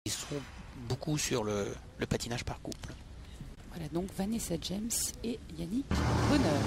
Ils sont beaucoup sur le patinage par couple. Voilà donc Vanessa James et Yannick Bonheur.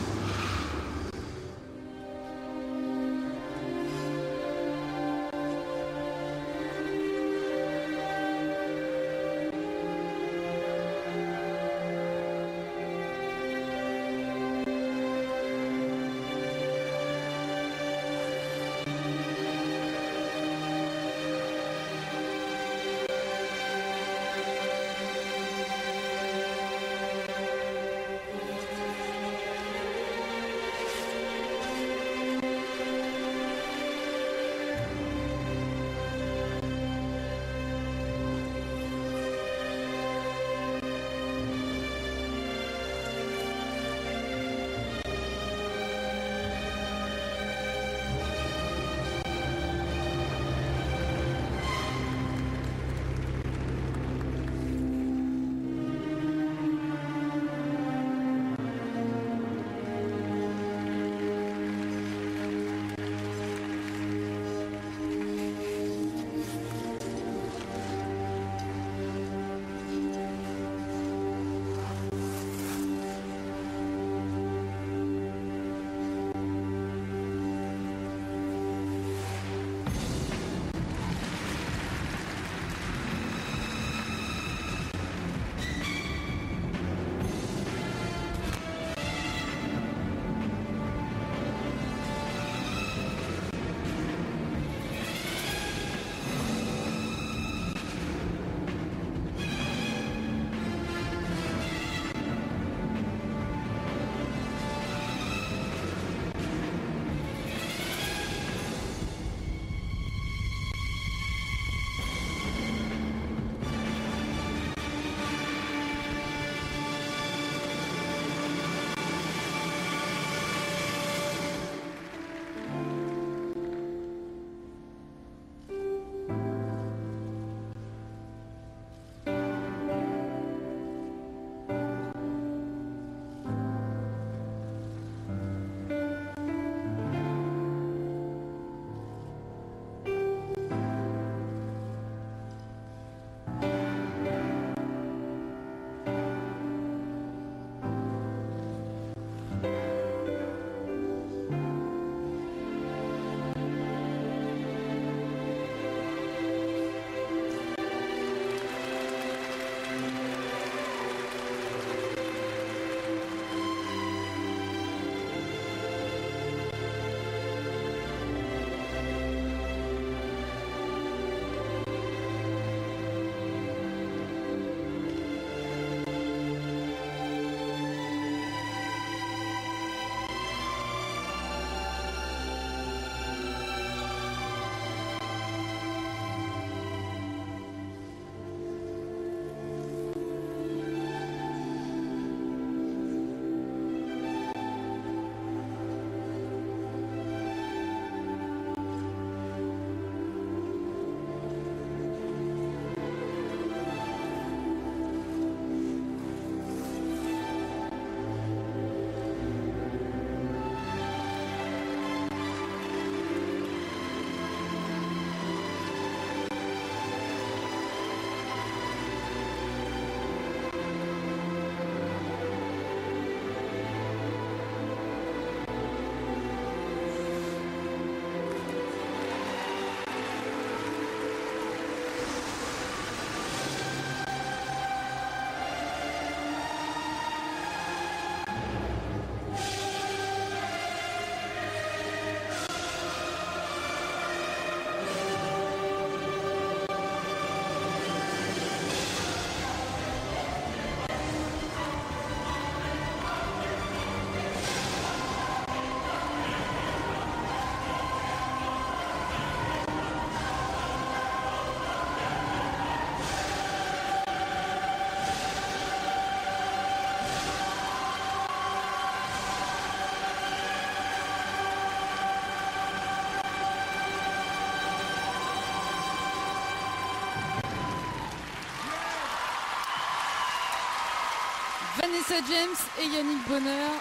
Vanessa James et Yannick Bonheur.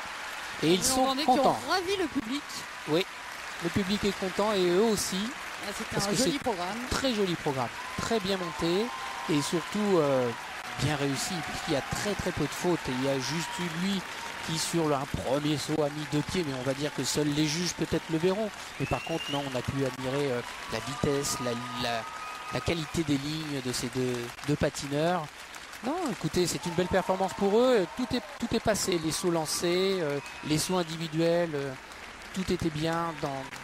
Et ils sont contents. Qui ont ravi le public. Oui, le public est content et eux aussi. C'était un joli programme. Très joli programme, très bien monté. et surtout bien réussi, puisqu'il y a très très peu de fautes. Et il y a juste eu lui qui sur un premier saut a mis 2 pieds, mais on va dire que seuls les juges peut-être le verront. Mais par contre, non, on a pu admirer la vitesse, la qualité des lignes de ces deux patineurs. Non, écoutez, c'est une belle performance pour eux. Tout est passé, les sauts lancés, les sauts individuels, tout était bien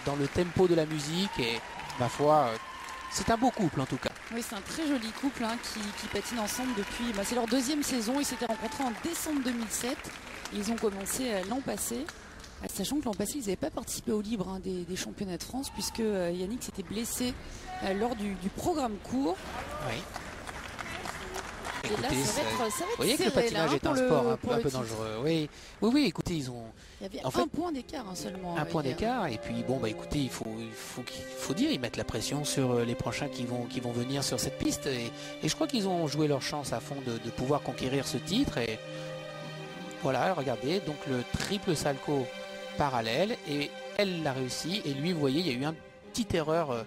dans le tempo de la musique. Et ma foi, c'est un beau couple en tout cas. Oui, c'est un très joli couple qui patine ensemble depuis... c'est leur 2e saison. Ils s'étaient rencontrés en décembre 2007. Ils ont commencé l'an passé. Sachant que l'an passé, ils n'avaient pas participé au libre des championnats de France, puisque Yannick s'était blessé lors du programme court. Oui. Et écoutez, là, ça va être vous voyez que le patinage est un sport un peu dangereux. Oui, écoutez, ils ont... Il y avait un point d'écart seulement. Un point d'écart, et puis bon, écoutez, il faut dire, ils mettent la pression sur les prochains qui vont venir sur cette piste. Et je crois qu'ils ont joué leur chance à fond de pouvoir conquérir ce titre. Et voilà, regardez, donc le triple salto parallèle, et elle l'a réussi. Et lui, vous voyez, il y a eu une petite erreur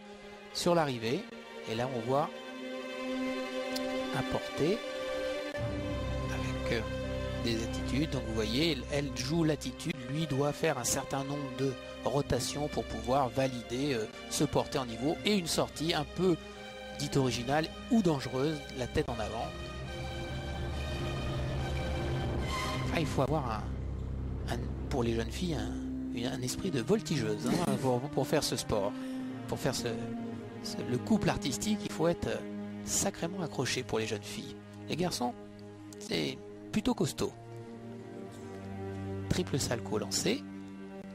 sur l'arrivée. Et là, on voit un porté avec des attitudes. Donc vous voyez, elle joue l'attitude, lui doit faire un certain nombre de rotations pour pouvoir valider ce porté en niveau et une sortie un peu dite originale ou dangereuse, la tête en avant. Il faut avoir pour les jeunes filles un esprit de voltigeuse pour faire ce sport, pour faire le couple artistique. Il faut être sacrément accroché pour les jeunes filles. Les garçons, c'est plutôt costaud. Triple salto lancé,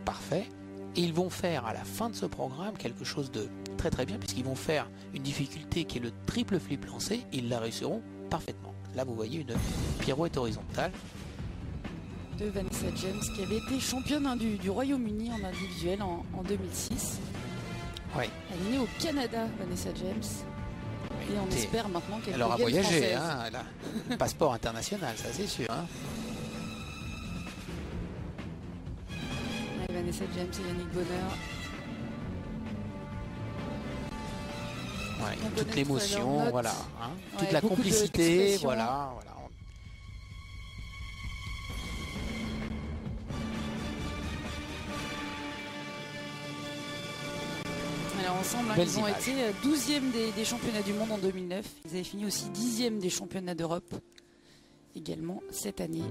parfait. Et ils vont faire à la fin de ce programme quelque chose de très très bien, puisqu'ils vont faire une difficulté qui est le triple flip lancé. Ils la réussiront parfaitement. Là, vous voyez une pirouette horizontale de Vanessa James, qui avait été championne du Royaume-Uni en individuel en 2006. Ouais. Elle est née au Canada, Vanessa James. Et on espère maintenant qu'elle aura voyagé, elle a un passeport international, ça c'est sûr. Vanessa James et Yannick Bonheur. Toute l'émotion, voilà. Toute la complicité, voilà. Alors ensemble, ils ont été 12e des championnats du monde en 2009. Ils avaient fini aussi 10e des championnats d'Europe également cette année.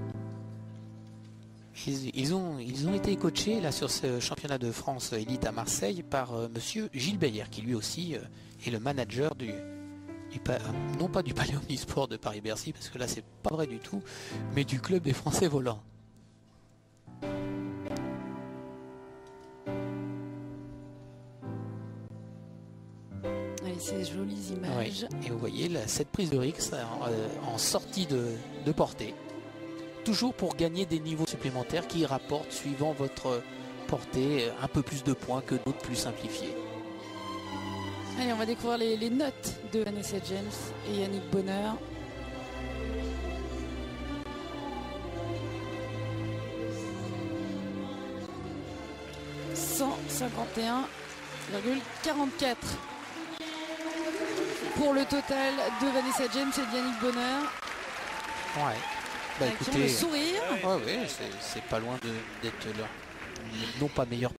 Ils ont été coachés là sur ce championnat de France élite à Marseille par monsieur Gilles Bayer, qui lui aussi est le manager non pas du Palais Omnisport de Paris-Bercy, parce que là c'est pas vrai du tout, mais du club des Français volants. Ces jolies images. Et vous voyez cette prise de Rix en sortie de portée. Toujours pour gagner des niveaux supplémentaires qui rapportent, suivant votre portée, un peu plus de points que d'autres plus simplifiés. Allez, on va découvrir les notes de Vanessa James et Yannick Bonheur. « 151,44 » pour le total de Vanessa James et de Yannick Bonheur. Ouais. Écoutez, le sourire. C'est pas loin d'être non pas meilleur